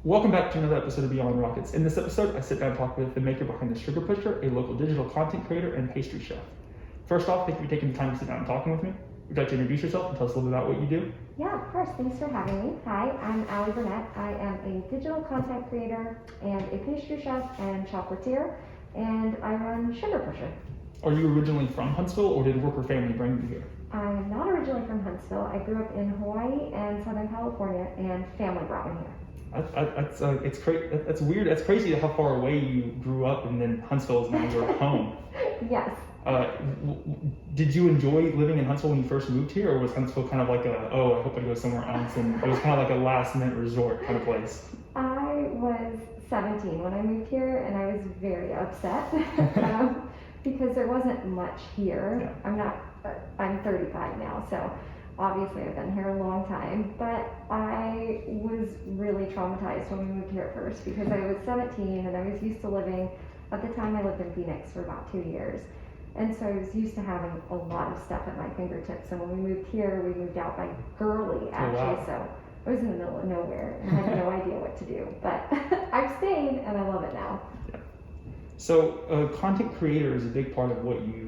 Welcome back to another episode of Beyond Rockets. In this episode, I sit down and talk with the maker behind the Sugar Pusher, a local digital content creator and pastry chef. First off, thank you for taking the time to sit down and talking with me. Would you like to introduce yourself and tell us a little bit about what you do? Yeah, of course. Thanks for having me. Hi, I'm Allie Burnett. I am a digital content creator and a pastry chef and chocolatier, and I run Sugar Pusher. Are you originally from Huntsville, or did work or family bring you here? I'm not originally from Huntsville. I grew up in Hawaii and Southern California, and family brought me here. That's weird. That's crazy how far away you grew up, and then Huntsville is now your home. Yes. Did you enjoy living in Huntsville when you first moved here, or was Huntsville kind of like I hope I go somewhere else, and it was kind of like a last-minute resort kind of place? I was 17 when I moved here, and I was very upset because there wasn't much here. Yeah. I'm 35 now, so obviously I've been here a long time, but I was really traumatized when we moved here at first because I was 17 and I was used to living, at the time I lived in Phoenix for about 2 years. And so I was used to having a lot of stuff at my fingertips. And when we moved here, we moved out by Gurley, actually. Oh, wow. So I was in the middle of nowhere and I had no idea what to do. But I've stayed and I love it now. Yeah. So content creator is a big part of what your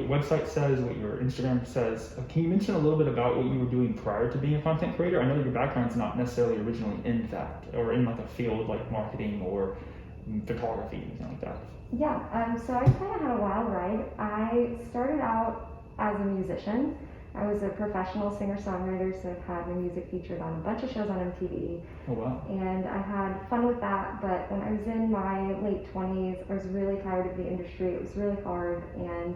website says, what your Instagram says. Can you mention a little bit about what you were doing prior to being a content creator? I know that your background's not necessarily originally in that, or in like a field like marketing or photography, anything like that. Yeah, so I kind of had a wild ride. I started out as a musician. I was a professional singer-songwriter, so I've had my music featured on a bunch of shows on MTV. Oh, wow. And I had fun with that, but when I was in my late 20s, I was really tired of the industry. It was really hard, and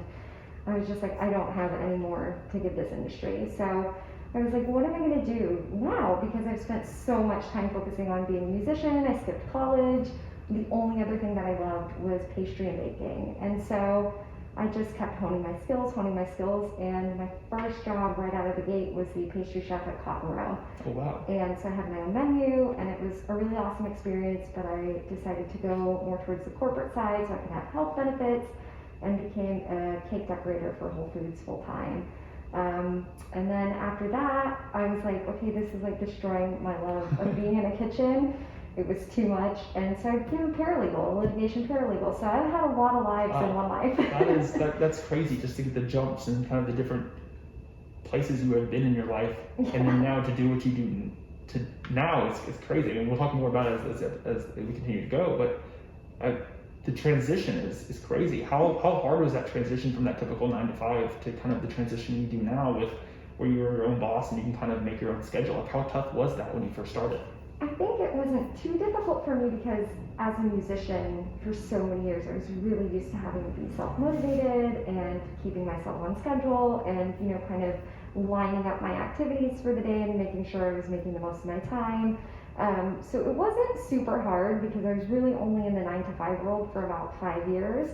I was just like, I don't have it anymore to give this industry. So I was like, what am I going to do now? Because I've spent so much time focusing on being a musician. I skipped college. The only other thing that I loved was pastry and baking. And so I just kept honing my skills, and my first job right out of the gate was the pastry chef at Cotton Row. Oh, wow. And so I had my own menu, and it was a really awesome experience, but I decided to go more towards the corporate side so I could have health benefits, and became a cake decorator for Whole Foods full time. And then after that, I was like, okay, this is like destroying my love of being in a kitchen. It was too much, and so I became a paralegal, a litigation paralegal. So I've had a lot of lives in one life. That's crazy, just to get the jumps and kind of the different places you have been in your life, and then now to do what you do now, it's crazy. I mean, we'll talk more about it as we continue to go, but the transition is crazy. How hard was that transition from that typical 9 to 5 to kind of the transition you do now with where you're your own boss and you can kind of make your own schedule? Like, how tough was that when you first started? I think it wasn't too difficult for me because as a musician for so many years, I was really used to having to be self-motivated and keeping myself on schedule and, kind of lining up my activities for the day and making sure I was making the most of my time. So it wasn't super hard because I was really only in the 9 to 5 world for about 5 years,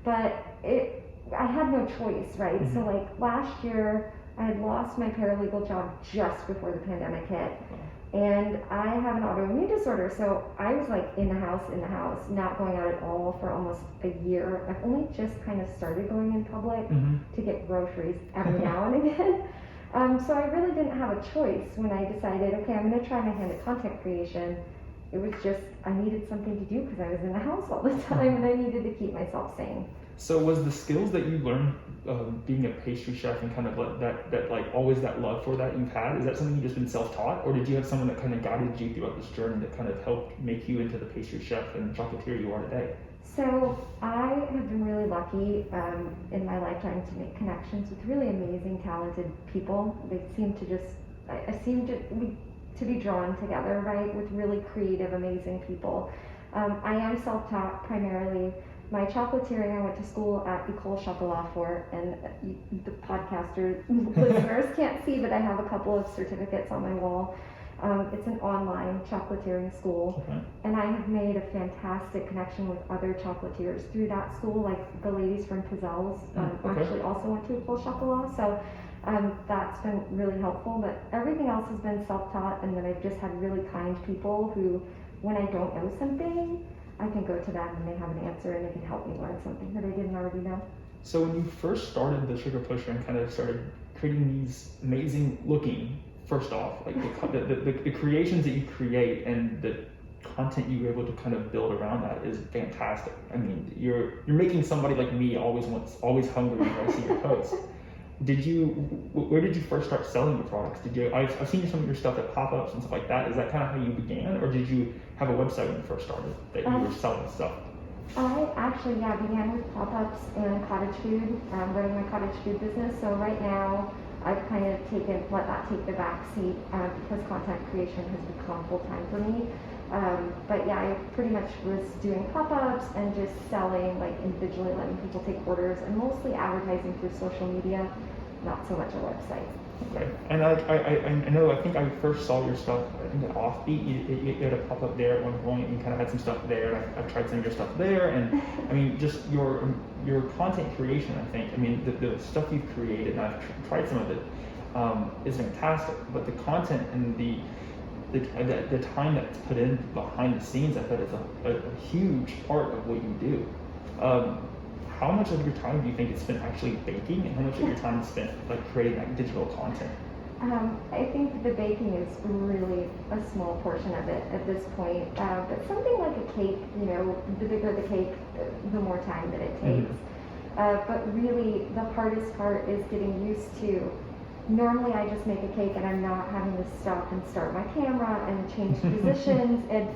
but I had no choice, right? Mm-hmm. So like last year, I had lost my paralegal job just before the pandemic hit. And I have an autoimmune disorder, so I was like in the house, not going out at all for almost a year. I've only just kind of started going in public to get groceries every now and again. So I really didn't have a choice when I decided, okay, I'm going to try my hand at content creation. It was just, I needed something to do because I was in the house all the time and I needed to keep myself sane. So was the skills that you learned being a pastry chef and kind of that like always that love for that you've had, is that something you've just been self-taught, or did you have someone that kind of guided you throughout this journey that kind of helped make you into the pastry chef and chocolatier you are today? So I have been really lucky in my lifetime to make connections with really amazing, talented people. They seem to just, I seem to be drawn together, right, with really creative, amazing people. I am self-taught primarily. My chocolatiering, I went to school at École Chocolat for, and the podcaster listeners can't see, but I have a couple of certificates on my wall. It's an online chocolatiering school, and I have made a fantastic connection with other chocolatiers through that school, like the ladies from Pizel's actually also went to École Chocolat, so that's been really helpful, but everything else has been self-taught, and then I've just had really kind people who, when I don't know something, I can go to them and they have an answer and they can help me learn something that I didn't already know. So when you first started the Sugar Pusher and kind of started creating these amazing looking, first off, like the creations that you create and content you were able to kind of build around that is fantastic. I mean, you're making somebody like me always hungry when I see your posts. Where did you first start selling your products? I've seen some of your stuff at pop-ups and stuff like that. Is that kind of how you began, or did you have a website when you first started that you were selling stuff? I actually, began with pop-ups and cottage food, running my cottage food business. So right now, I've kind of let that take the back seat because content creation has become full-time for me. But yeah, I pretty much was doing pop-ups and just selling, like individually letting people take orders, and mostly advertising through social media, not so much a website. Okay, and I know, I think I first saw your stuff, I think at Offbeat, you had a pop-up there at one point, and you kind of had some stuff there, and I've tried some of your stuff there, and I mean, just your content creation, I think, I mean, the stuff you've created, and I've tried some of it, is fantastic, but the content and the time that's put in behind the scenes, I bet is a huge part of what you do. How much of your time do you think is spent actually baking, and how much of your time is spent like creating that digital content? I think the baking is really a small portion of it at this point. But something like a cake, the bigger the cake, the more time that it takes. But really, the hardest part is getting used to. Normally, I just make a cake and I'm not having to stop and start my camera and change positions. And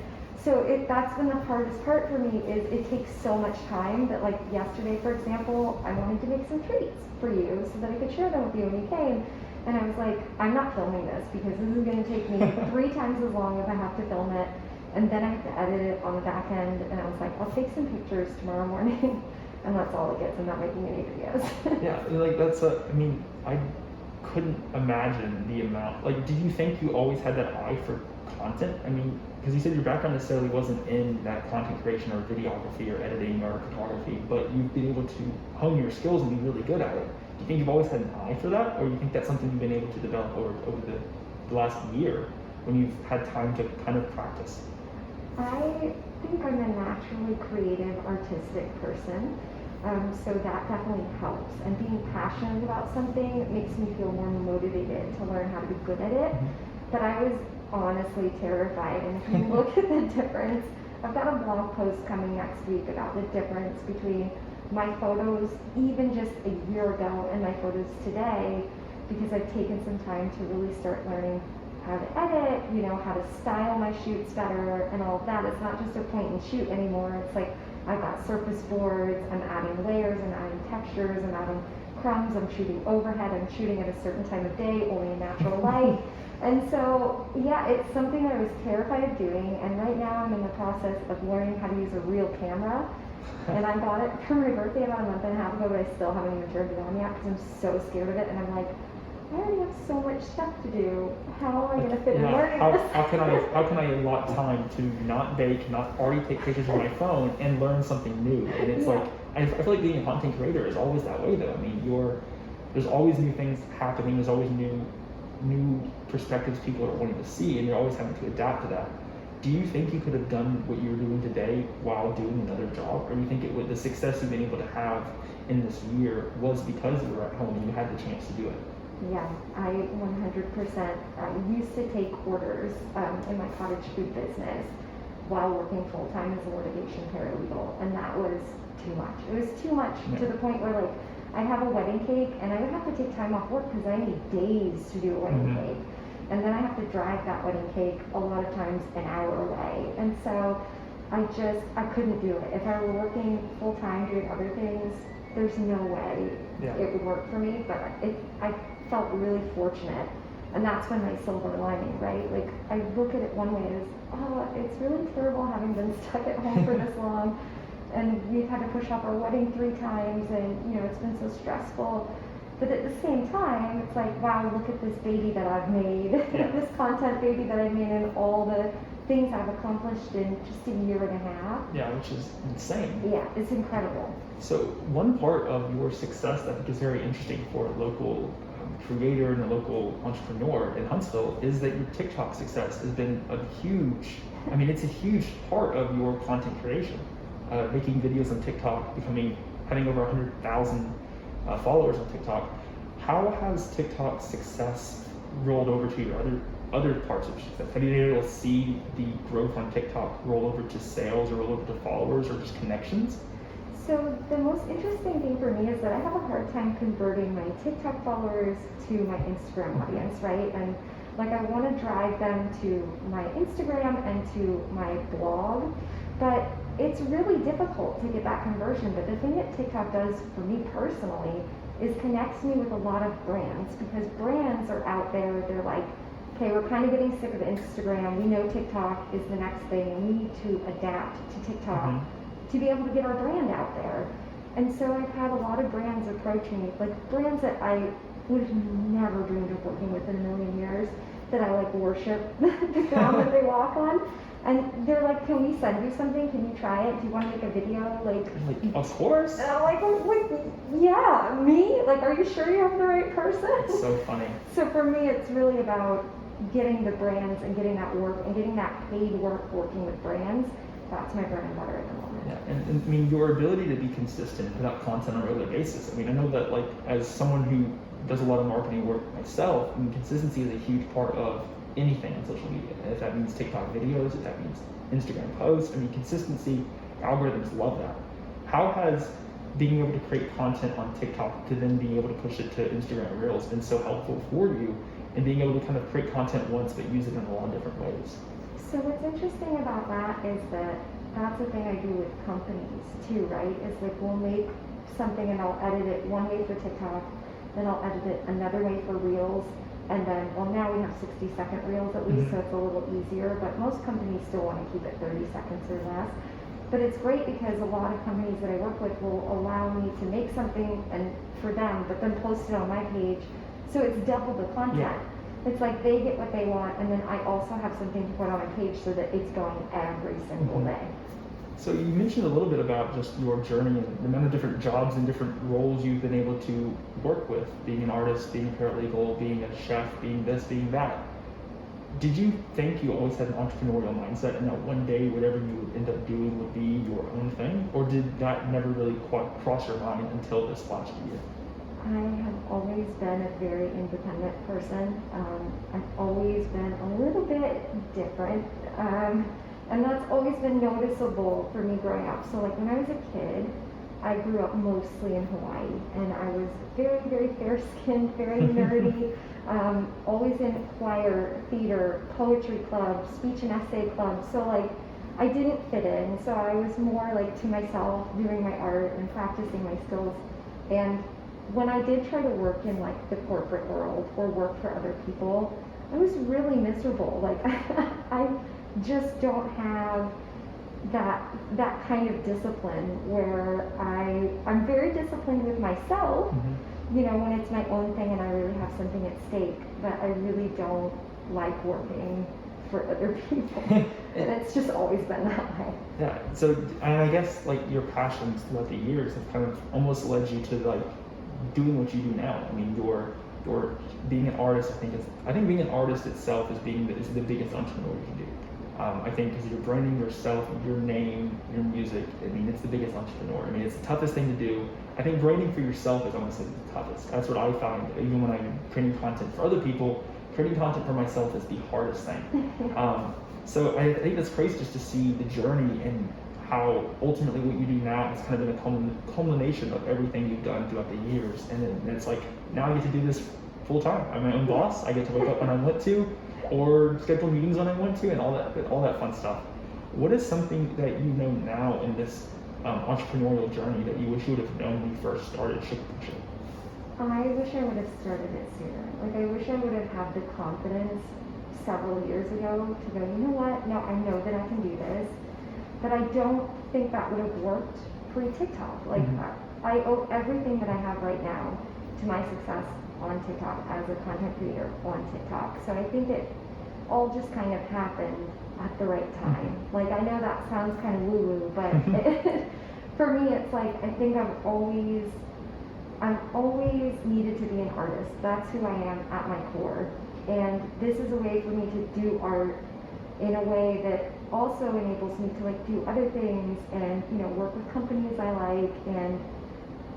so that's been the hardest part for me. Is it takes so much time that, like yesterday, for example, I wanted to make some treats for you so that I could share them with you when you came. And I was like, I'm not filming this because this is going to take me 3 times as long if I have to film it. And then I have to edit it on the back end. And I was like, I'll take some pictures tomorrow morning. And that's all it gets. I'm not making any videos. Yeah, like I couldn't imagine the amount. Like, did you think you always had that eye for content? I mean, because you said your background necessarily wasn't in that content creation or videography or editing or photography, but you've been able to hone your skills and be really good at it. Do you think you've always had an eye for that, or do you think that's something you've been able to develop over the last year when you've had time to kind of practice? I think I'm a naturally creative, artistic person. So that definitely helps. And being passionate about something makes me feel more motivated to learn how to be good at it. But I was honestly terrified. And if you look at the difference, I've got a blog post coming next week about the difference between my photos even just a year ago and my photos today, because I've taken some time to really start learning how to edit, how to style my shoots better and all of that. It's not just a point and shoot anymore. It's like I've got surface boards, I'm adding layers, I'm adding textures, I'm adding crumbs, I'm shooting overhead, I'm shooting at a certain time of day, only in natural light. And so, yeah, it's something I was terrified of doing, and right now I'm in the process of learning how to use a real camera. And I bought it for my birthday about a month and a half ago, but I still haven't even turned it on yet because I'm so scared of it, and I'm like, I already have so much stuff to do. How am I going to fit in learning this? How can I allot time to not bake, not already take pictures with my phone, and learn something new? And it's like, I feel like being a content creator is always that way, though. I mean, there's always new things happening. There's always new perspectives people are wanting to see, and you're always having to adapt to that. Do you think you could have done what you're doing today while doing another job, or do you think the success you've been able to have in this year was because you were at home and you had the chance to do it? Yeah, I 100% used to take orders in my cottage food business while working full-time as a litigation paralegal, and that was too much. It was too much to the point where, like, I'd have a wedding cake and I would have to take time off work because I need days to do a wedding cake. And then I have to drive that wedding cake a lot of times an hour away. And so I couldn't do it. If I were working full-time doing other things, there's no way it would work for me, but I felt really fortunate, and that's when my silver lining, right? Like, I look at it one way as, it's really terrible having been stuck at home for this long, and we've had to push off our wedding 3 times, and it's been so stressful. But at the same time, it's like, wow, look at this baby that I've made, this content baby that I've made, and all the things I've accomplished in just a year and a half. Yeah, which is insane. Yeah, it's incredible. So one part of your success that I think is very interesting for a local creator and a local entrepreneur in Huntsville is that your TikTok success has been it's a huge part of your content creation. Making videos on TikTok, having over 100,000 followers on TikTok. How has TikTok success rolled over to your other other parts of success? Have you been able to see the growth on TikTok roll over to sales or roll over to followers or just connections? So the most interesting thing for me is that I have a hard time converting my TikTok followers to my Instagram audience, right? And like I want to drive them to my Instagram and to my blog, but it's really difficult to get that conversion. But the thing that TikTok does for me personally is connects me with a lot of brands, because brands are out there, they're like, okay, we're kind of getting sick of Instagram. We know TikTok is the next thing. We need to adapt to TikTok to be able to get our brand out there. And so I've had a lot of brands approaching me, like brands that I would have never dreamed of working with in a million years, that I like worship the ground that they walk on. And they're like, can we send you something? Can you try it? Do you want to make a video? Like, of course. And I'm like, yeah, me? Like, are you sure you have the right person? It's so funny. So for me, it's really about getting the brands and getting that work and getting that paid work working with brands. That's my bread and butter at the moment. Yeah, and I mean, your ability to be consistent and put out content on a regular basis. I mean, I know that, like, as someone who does a lot of marketing work myself, I mean, consistency is a huge part of anything on social media. And if that means TikTok videos, if that means Instagram posts, I mean, consistency, algorithms love that. How has being able to create content on TikTok to then being able to push it to Instagram Reels been so helpful for you in being able to kind of create content once but use it in a lot of different ways? So what's interesting about that is that that's the thing I do with companies too, right? Is like we'll make something and I'll edit it one way for TikTok, then I'll edit it another way for Reels, and then, well, now we have 60-second Reels at least, so it's a little easier, but most companies still want to keep it 30 seconds or less. But it's great because a lot of companies that I work with will allow me to make something and for them, but then post it on my page, so it's double the content. Yeah. It's like they get what they want, and then I also have something to put on my page so that it's going every single day. So you mentioned a little bit about just your journey and the amount of different jobs and different roles you've been able to work with, being an artist, being a paralegal, being a chef, being this, being that. Did you think you always had an entrepreneurial mindset and that one day whatever you would end up doing would be your own thing? Or did that never really quite cross your mind until this last year? I have always been a very independent person. I've always been a little bit different. And that's always been noticeable for me growing up. So like when I was a kid, I grew up mostly in Hawaii, and I was very, very fair-skinned, very nerdy, always in choir, theater, poetry club, speech and essay club. So like I didn't fit in. So I was more like to myself, doing my art and practicing my skills. And when I did try to work in like the corporate world or work for other people, I was really miserable. Like I just don't have that kind of discipline where I'm very disciplined with myself, you know, when it's my own thing and I really have something at stake, but I really don't like working for other people. And it's just always been that way. Yeah, so and I guess like your passions throughout the years have kind of almost led you to like doing what you do now. I mean, you're being an artist. I think being an artist itself is the biggest entrepreneur you can do. I think because you're branding yourself, your name, your music. I mean, it's the biggest entrepreneur. I mean, it's the toughest thing to do. I think branding for yourself is honestly the toughest. That's what I find. Even when I'm creating content for other people, creating content for myself is the hardest thing. So I think that's crazy just to see the journey and how ultimately what you do now has kind of been a culmination of everything you've done throughout the years. And then it's like, now I get to do this full time. I'm my own boss. I get to wake up when I want to, or schedule meetings when I want to, and all that fun stuff. What is something that you know now in this entrepreneurial journey that you wish you would have known when you first started Sugar? I wish I would have started it sooner. Like I wish I would have had the confidence several years ago to go, you know what, no, I know that I can do this. But I don't think that would have worked pre-TikTok. Like I owe everything that I have right now to my success on TikTok as a content creator on TikTok. So I think it all just kind of happened at the right time. Like I know that sounds kind of woo-woo, but for me it's like I think I've always needed to be an artist. That's who I am at my core. And this is a way for me to do art in a way that also enables me to like do other things and, you know, work with companies I like. And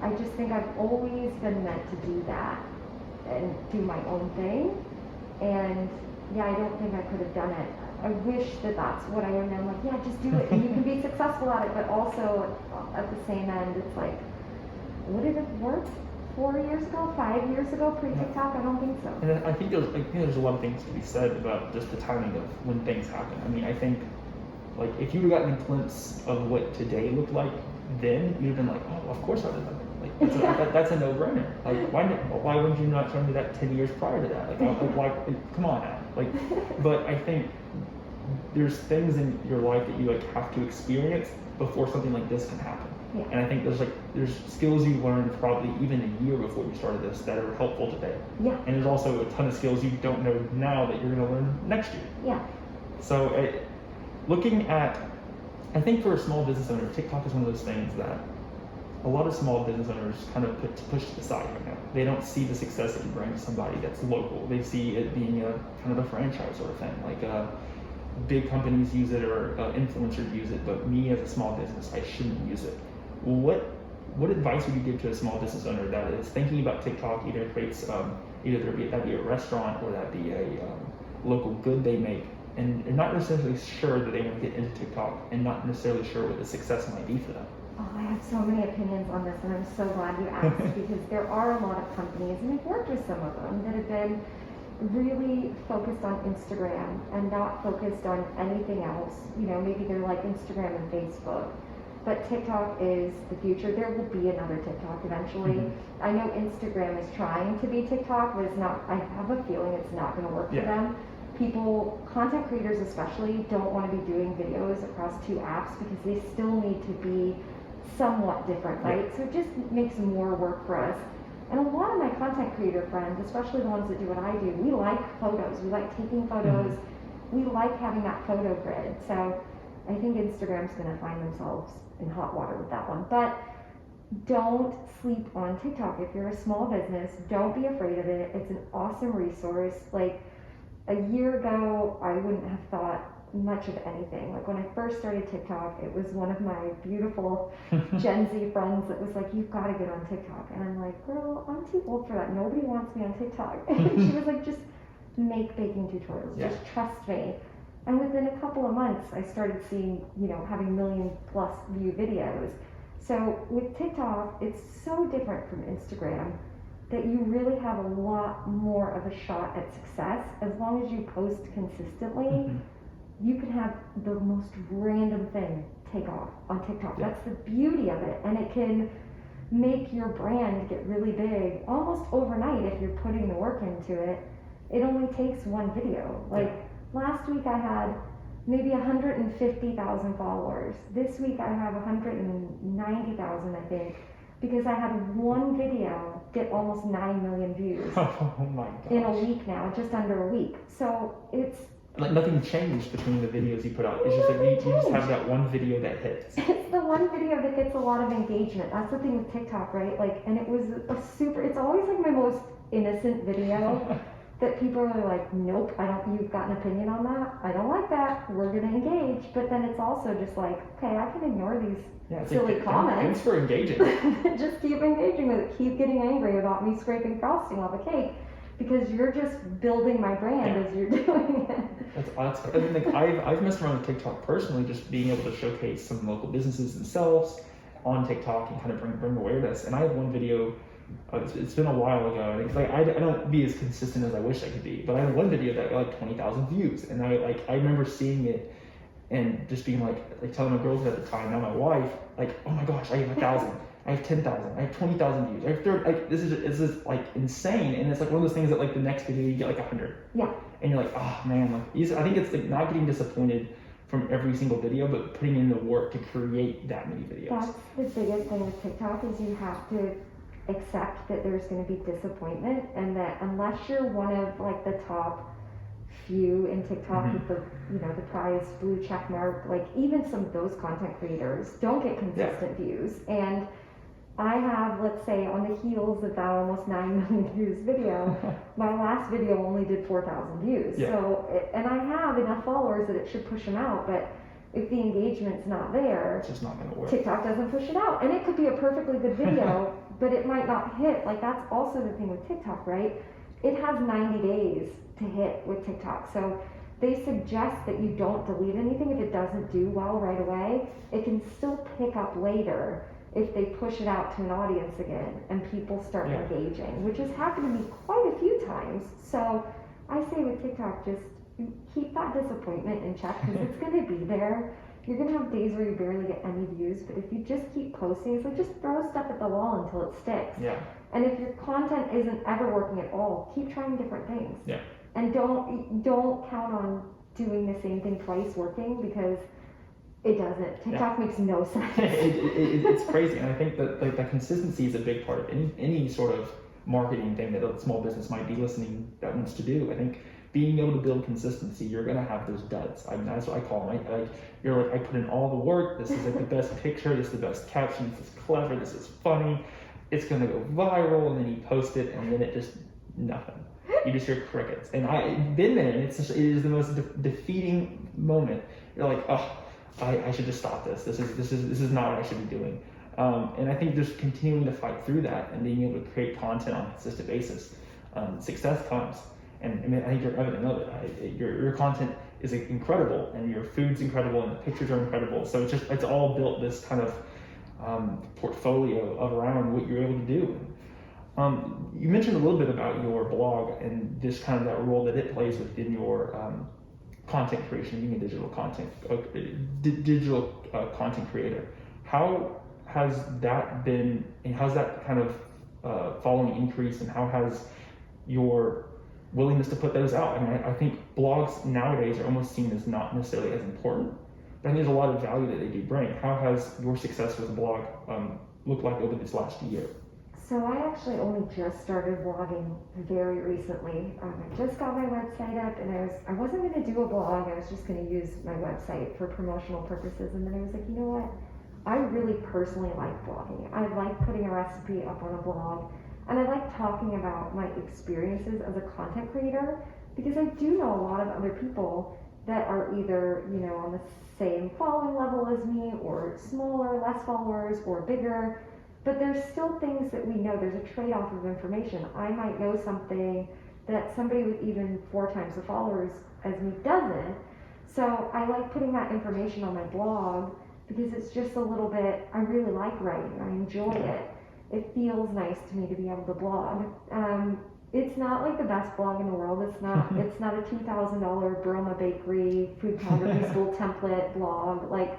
I just think I've always been meant to do that and do my own thing. And yeah, I don't think I could have done it. I wish that that's what I would have known, like, yeah, just do it, and you can be successful at it, but also at the same end, it's like, would it have worked 4 years ago, 5 years ago, pre-TikTok? I don't think so. And I think there's a lot of things to be said about just the timing of when things happen. I mean, I think, like, if you would have gotten a glimpse of what today looked like then, you'd have been like, oh, of course I would have done it. Like, that's a no-brainer. Like, why wouldn't you not show me that 10 years prior to that? Why, come on now. Like, but I think there's things in your life that you like have to experience before something like this can happen. Yeah. And I think there's skills you learned probably even a year before you started this that are helpful today. Yeah. And there's also a ton of skills you don't know now that you're going to learn next year. Yeah. So looking at, I think for a small business owner, TikTok is one of those things that a lot of small business owners kind of push to the side right now. They don't see the success that you bring to somebody that's local. They see it being a kind of a franchise sort of thing. Like big companies use it or influencers use it, but me as a small business, I shouldn't use it. What advice would you give to a small business owner that is thinking about TikTok, either creates either that be a restaurant or that be a local good they make, and they're not necessarily sure that they want to get into TikTok and not necessarily sure what the success might be for them? Oh, I have so many opinions on this, and I'm so glad you asked because there are a lot of companies, and I've worked with some of them, that have been really focused on Instagram and not focused on anything else. You know, maybe they're like Instagram and Facebook, but TikTok is the future. There will be another TikTok eventually. Mm-hmm. I know Instagram is trying to be TikTok, but it's not. I have a feeling it's not going to work for them. People, content creators especially, don't want to be doing videos across two apps because they still need to be somewhat different, right? So it just makes more work for us. And a lot of my content creator friends, especially the ones that do what I do, we like photos. We like taking photos. Mm-hmm. We like having that photo grid. So I think Instagram's going to find themselves in hot water with that one. But don't sleep on TikTok. If you're a small business, don't be afraid of it. It's an awesome resource. Like, a year ago, I wouldn't have thought much of anything. Like, when I first started TikTok, it was one of my beautiful Gen Z friends that was like, you've got to get on TikTok. And I'm like, girl, I'm too old for that. Nobody wants me on TikTok. And she was like, just make baking tutorials. Just trust me. And within a couple of months, I started seeing, having million+ view videos. So with TikTok, it's so different from Instagram that you really have a lot more of a shot at success. As long as you post consistently, you can have the most random thing take off on TikTok. That's the beauty of it. And it can make your brand get really big almost overnight if you're putting the work into it. It only takes one video. Like last week I had maybe 150,000 followers. This week I have 190,000, I think, because I had one video get almost 9 million views. Oh my gosh. In a week now, just under a week. So it's like nothing changed between the videos you put out. It's just like you just have that one video that hits. It's the one video that gets a lot of engagement. That's the thing with TikTok, right? Like, and it was it's always like my most innocent video that people are like, nope, you've got an opinion on that? I don't like that. We're gonna engage. But then it's also just like, okay, I can ignore these silly comments. Thanks for engaging. Just keep engaging with it. Keep getting angry about me scraping frosting off a cake. Because you're just building my brand as you're doing it. That's awesome. I mean, like I've messed around with TikTok personally, just being able to showcase some local businesses themselves on TikTok and kind of bring awareness. And I have one video. It's been a while ago. And it's like I don't be as consistent as I wish I could be. But I have one video that got like 20,000 views, and I remember seeing it and just being like telling my girlfriend at the time, now my wife, like, oh my gosh, I have 1,000. I have 10,000, I have 20,000 views, I have 30, like, this is like insane. And it's like one of those things that like the next video you get like 100. Yeah. And you're like, oh man, like, I think it's like not getting disappointed from every single video, but putting in the work to create that many videos. That's the biggest thing with TikTok is you have to accept that there's going to be disappointment, and that unless you're one of like the top few in TikTok with the the prize blue check mark, like even some of those content creators don't get consistent views. And I have, let's say, on the heels of that almost 9 million views video, my last video only did 4,000 views. So, and I have enough followers that it should push them out, but if the engagement's not there, it's just not going to work. TikTok doesn't push it out. And it could be a perfectly good video, but it might not hit. Like, that's also the thing with TikTok, right? it has 90 days to hit with TikTok. So they suggest that you don't delete anything if it doesn't do well right away. It can still pick up later if they push it out to an audience again and people start engaging, which has happened to me quite a few times. So I say with TikTok, just keep that disappointment in check, because it's going to be there. You're going to have days where you barely get any views, but if you just keep posting, it's like just throw stuff at the wall until it sticks. Yeah. And if your content isn't ever working at all, keep trying different things. Yeah. And don't count on doing the same thing twice working, because it doesn't. TikTok makes no sense. It's crazy, and I think that that consistency is a big part of any sort of marketing thing that a small business might be listening that wants to do. I think being able to build consistency, you're gonna have those duds. I mean, that's what I call them. I put in all the work. This is like the best picture. This is the best caption. This is clever. This is funny. It's gonna go viral, and then you post it, and then it just nothing. You just hear crickets. And I've been there, and it is the most defeating moment. You're like, oh, I should just stop this. This is not what I should be doing. And I think just continuing to fight through that and being able to create content on a consistent basis, success comes. And I mean, I think you're evident of it. Your content is incredible, and your food's incredible, and the pictures are incredible. So it's all built this kind of portfolio around what you're able to do. You mentioned a little bit about your blog and this kind of that role that it plays within your content creation, being a digital content creator. How has that been, and how's that kind of following increase, and how has your willingness to put those out? I mean, I think blogs nowadays are almost seen as not necessarily as important, but I think there's a lot of value that they do bring. How has your success with a blog looked like over this last year? So I actually only just started blogging very recently. I just got my website up, and I wasn't going to do a blog. I was just going to use my website for promotional purposes. And then I was like, you know what? I really personally like blogging. I like putting a recipe up on a blog, and I like talking about my experiences as a content creator, because I do know a lot of other people that are either, on the same following level as me, or smaller, less followers, or bigger. But there's still things that we know. There's a trade-off of information. I might know something that somebody with even 4 times the followers as me doesn't. So I like putting that information on my blog, because it's just a little bit, I really like writing. I enjoy it. It feels nice to me to be able to blog. It's not like the best blog in the world. It's not a $2,000 Burma Bakery food calendar school template blog. Like,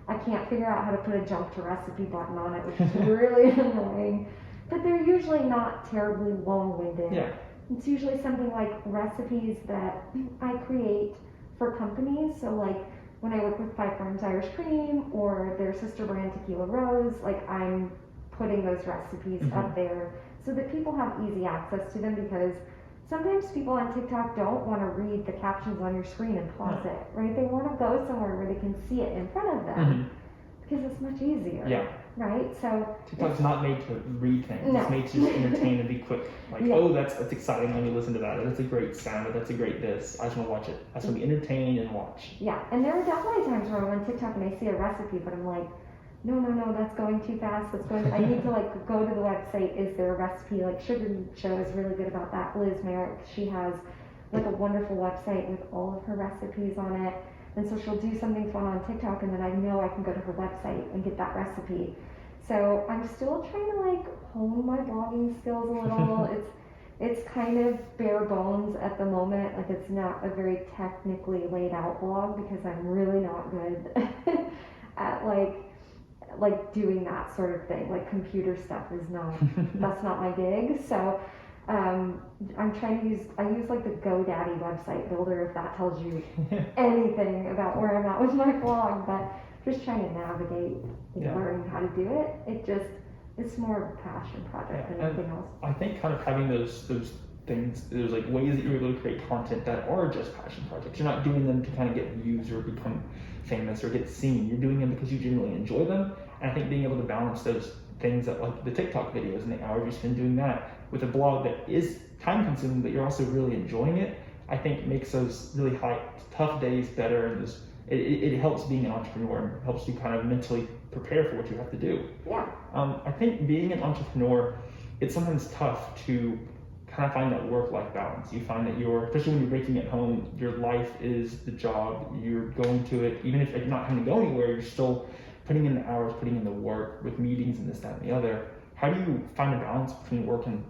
I can't figure out how to put a jump to recipe button on it, which is really annoying. But they're usually not terribly long-winded. Yeah. It's usually something like recipes that I create for companies. So like when I work with Five Farms Irish Cream or their sister brand Tequila Rose, like I'm putting those recipes up there so that people have easy access to them, because sometimes people on TikTok don't want to read the captions on your screen and pause it, right? They want to go somewhere where they can see it in front of them, because it's much easier, right? So TikTok's not made to read things. No. It's made to just entertain and be quick. Like, oh, that's exciting. Let me listen to that. That's a great sound. That's a great this. I just want to watch it. I just want to be entertained and watch. Yeah, and there are definitely times where I'm on TikTok and I see a recipe, but I'm like, no, that's going too fast. I need to like go to the website. Is there a recipe? Like Sugar Show is really good about that. Liz Merrick, she has like a wonderful website with all of her recipes on it. And so she'll do something fun on TikTok, and then I know I can go to her website and get that recipe. So I'm still trying to like hone my blogging skills a little. It's kind of bare bones at the moment. Like it's not a very technically laid out blog, because I'm really not good at like doing that sort of thing. Like computer stuff is not, that's not my gig. So I'm trying to use like the GoDaddy website builder, if that tells you anything about where I'm at with my blog, but just trying to navigate learning how to do it. It's more of a passion project than anything else. I think kind of having those things, there's like ways that you're able to create content that are just passion projects. You're not doing them to kind of get views or become famous or get seen. You're doing them because you genuinely enjoy them. And I think being able to balance those things, that like the TikTok videos and the hours you spend doing that with a blog that is time consuming, but you're also really enjoying it, I think makes those really tough days better. And it helps being an entrepreneur, and helps you kind of mentally prepare for what you have to do. Yeah. I think being an entrepreneur, it's sometimes tough to kind of find that work-life balance. You find that especially when you're baking at home, your life is the job. You're going to it, even if you're not having to go anywhere, you're still putting in the hours, putting in the work with meetings and this, that, and the other. How do you find a balance between work and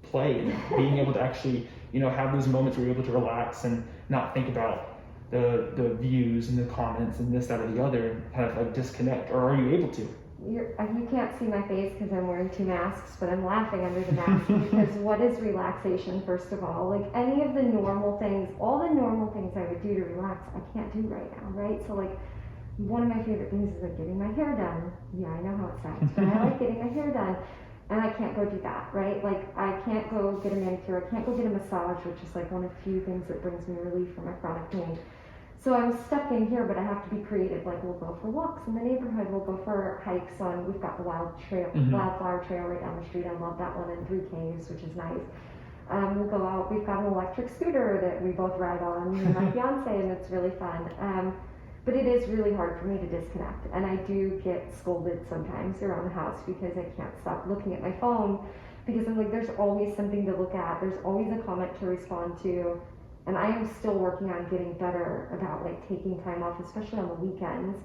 play and being able to actually, have those moments where you're able to relax and not think about the views and the comments and this, that, or the other, and kind of like disconnect? Or are you able to? You can't see my face because I'm wearing 2 masks, but I'm laughing under the mask because what is relaxation, first of all? Like any of the normal things, all the normal things I would do to relax, I can't do right now, right? So like one of my favorite things is like getting my hair done. Yeah, I know how it sounds, but I like getting my hair done. And I can't go do that, right? Like I can't go get a manicure, I can't go get a massage, which is like one of the few things that brings me relief from my chronic pain. So I'm stuck in here, but I have to be creative. Like we'll go for walks in the neighborhood, we'll go for hikes we've got the wildflower trail right down the street. I love that one, and 3 Ks, which is nice. We'll go out, we've got an electric scooter that we both ride on, me and my fiance, and it's really fun. But it is really hard for me to disconnect, and I do get scolded sometimes around the house because I can't stop looking at my phone, because I'm like, there's always something to look at, there's always a comment to respond to. And I am still working on getting better about like taking time off, especially on the weekends,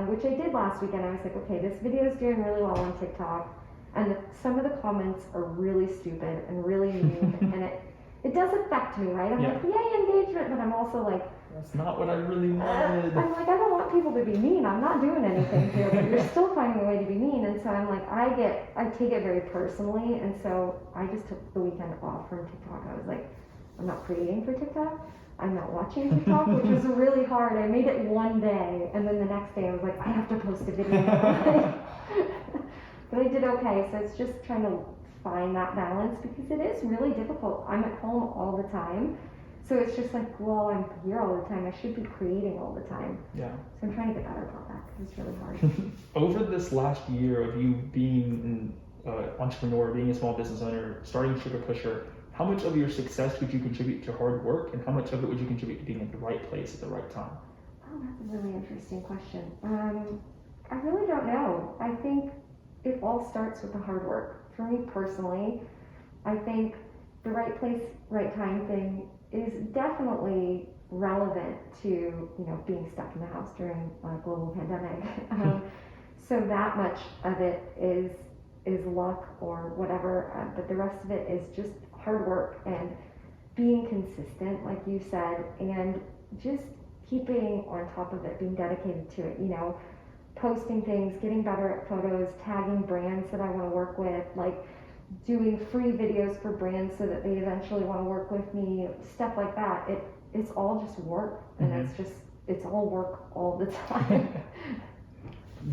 which I did last weekend. I was like, okay, this video is doing really well on TikTok, and some of the comments are really stupid and really mean, and it does affect me, right? I'm like, yay, engagement, but I'm also like, that's not what I really wanted. I'm like, I don't want people to be mean. I'm not doing anything here, but you're still finding a way to be mean. And so I'm like, I take it very personally, and so I just took the weekend off from TikTok. I was like, I'm not creating for TikTok. I'm not watching TikTok, which was really hard. I made it one day, and then the next day I was like, I have to post a video. But I did okay. So it's just trying to find that balance, because it is really difficult. I'm at home all the time. So it's just like, well, I'm here all the time. I should be creating all the time. Yeah. So I'm trying to get better about that, because it's really hard. Over this last year of you being an entrepreneur, being a small business owner, starting Sugar Pusher, how much of your success would you contribute to hard work, and how much of it would you contribute to being at the right place at the right time? Oh, that's a really interesting question. I really don't know. I think it all starts with the hard work. For me personally, I think the right place, right time thing is definitely relevant to being stuck in the house during a global pandemic. So that much of it is luck or whatever, but the rest of it is just hard work and being consistent, like you said, and just keeping on top of it, being dedicated to it, posting things, getting better at photos, tagging brands that I want to work with, like doing free videos for brands so that they eventually want to work with me, stuff like that. It's all just work, and it's all work all the time.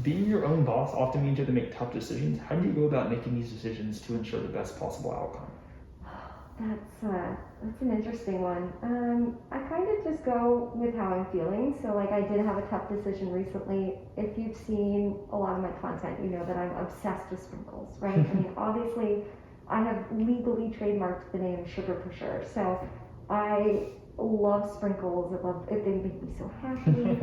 Being your own boss often means you have to make tough decisions. How do you go about making these decisions to ensure the best possible outcome? That's an interesting one. I kind of just go with how I'm feeling. So like I did have a tough decision recently. If you've seen a lot of my content, you know that I'm obsessed with sprinkles, right? I mean, obviously I have legally trademarked the name Sugar Pusher. So I love sprinkles. I love it. They make me so happy.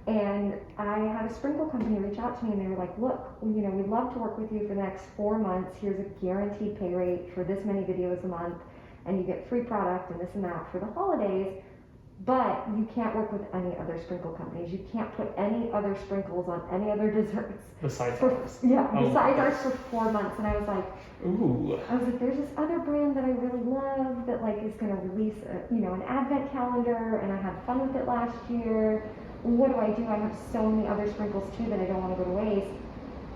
And I had a sprinkle company reach out to me, and they were like, look, we'd love to work with you for the next 4 months. Here's a guaranteed pay rate for this many videos a month, and you get free product and this and that for the holidays, but you can't work with any other sprinkle companies. You can't put any other sprinkles on any other desserts. Besides ours. Yeah, besides ours for 4 months. And I was like, ooh. I was like, there's this other brand that I really love that like is going to release an advent calendar, and I had fun with it last year. What do? I have so many other sprinkles too that I don't want to go to waste.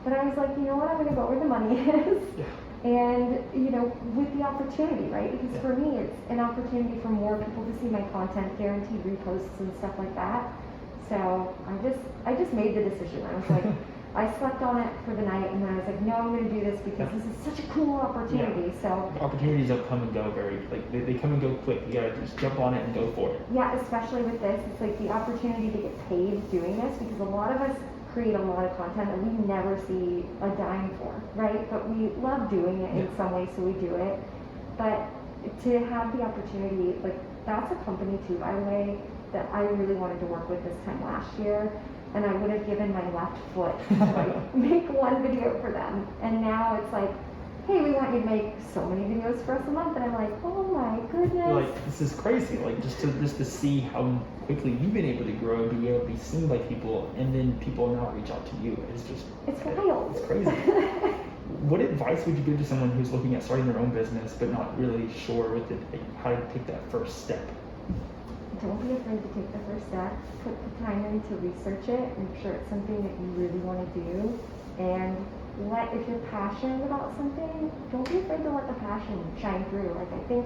But I was like, you know what? I'm going to go where the money is. Yeah. And, with the opportunity, right? Because for me, it's an opportunity for more people to see my content, guaranteed reposts and stuff like that. So I just made the decision. I was like, I slept on it for the night, and then I was like, no, I'm going to do this because this is such a cool opportunity. Yeah. So opportunities don't come and go they come and go quick. You gotta just jump on it and go for it. Yeah, especially with this, it's like the opportunity to get paid doing this, because a lot of us create a lot of content that we never see a dime for, right? But we love doing it in some way, so we do it. But to have the opportunity, like that's a company too, by the way, that I really wanted to work with this time last year. And I would have given my left foot to like make one video for them. And now it's like, hey, we want you to make so many videos for us a month. And I'm like, oh my goodness. Like, this is crazy. Like, just to see how quickly you've been able to grow and be able to be seen by people, and then people now reach out to you. It's wild. It's crazy. What advice would you give to someone who's looking at starting their own business but not really sure with it, how to take that first step? Don't be afraid to take the first step. Put the time in to research it. Make sure it's something that you really want to do. And if you're passionate about something, don't be afraid to let the passion shine through. Like, I think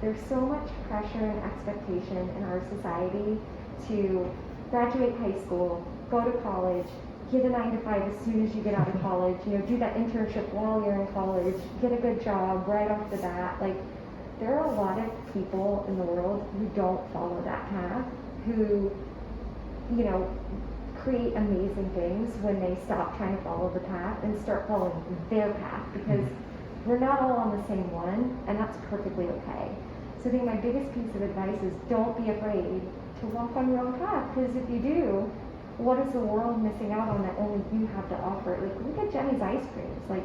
there's so much pressure and expectation in our society to graduate high school, go to college, get a 9-to-5 as soon as you get out of college, do that internship while you're in college, get a good job right off the bat. Like, there are a lot of people in the world who don't follow that path, who, create amazing things when they stop trying to follow the path and start following their path, because we're not all on the same one, and that's perfectly okay. So I think my biggest piece of advice is don't be afraid to walk on your own path, because if you do, what is the world missing out on that only you have to offer? Like, look at Jenny's ice creams. Like,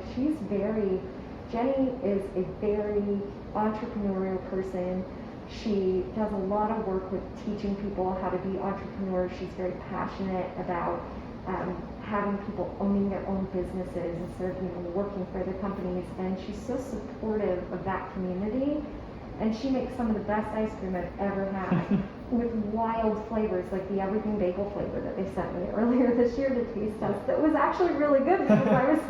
Jenny is a very entrepreneurial person. She does a lot of work with teaching people how to be entrepreneurs. She's very passionate about having people owning their own businesses instead of working for other companies. And she's so supportive of that community. And she makes some of the best ice cream I've ever had with wild flavors, like the everything bagel flavor that they sent me earlier this year to taste test. That was actually really good, because I was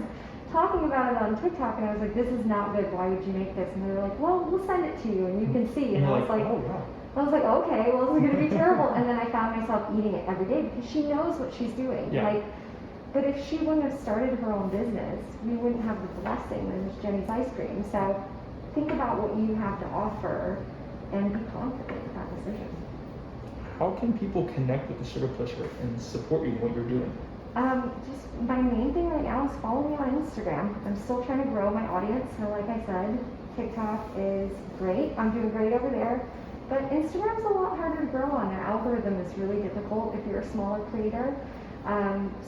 talking about it on TikTok, and I was like, this is not good, why would you make this? And they were like, well, we'll send it to you and you can see. And I was like, oh, wow. I was like, okay, well, this is gonna be terrible. And then I found myself eating it every day, because she knows what she's doing. Yeah. Like, but if she wouldn't have started her own business, we wouldn't have the blessing that is Jenny's ice cream. So think about what you have to offer and be confident with that decision. How can people connect with the Sugar Pusher and support you in what you're doing? Just my main thing right now is follow me on Instagram. I'm still trying to grow my audience, so like I said, TikTok is great. I'm doing great over there. But Instagram's a lot harder to grow on. Their algorithm is really difficult if you're a smaller creator.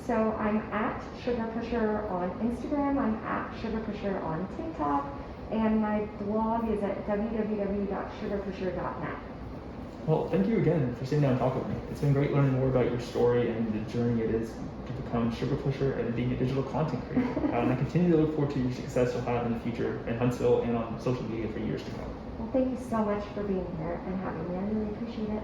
So I'm at Sugar Pusher on Instagram, I'm at Sugar Pusher on TikTok, and my blog is at www.sugarpusher.net. Well, thank you again for sitting down and talking with me. It's been great learning more about your story and the journey it is to become Sugar Pusher and being a digital content creator. And I continue to look forward to your success you'll have in the future in Huntsville and on social media for years to come. Well, thank you so much for being here and having me. I really appreciate it.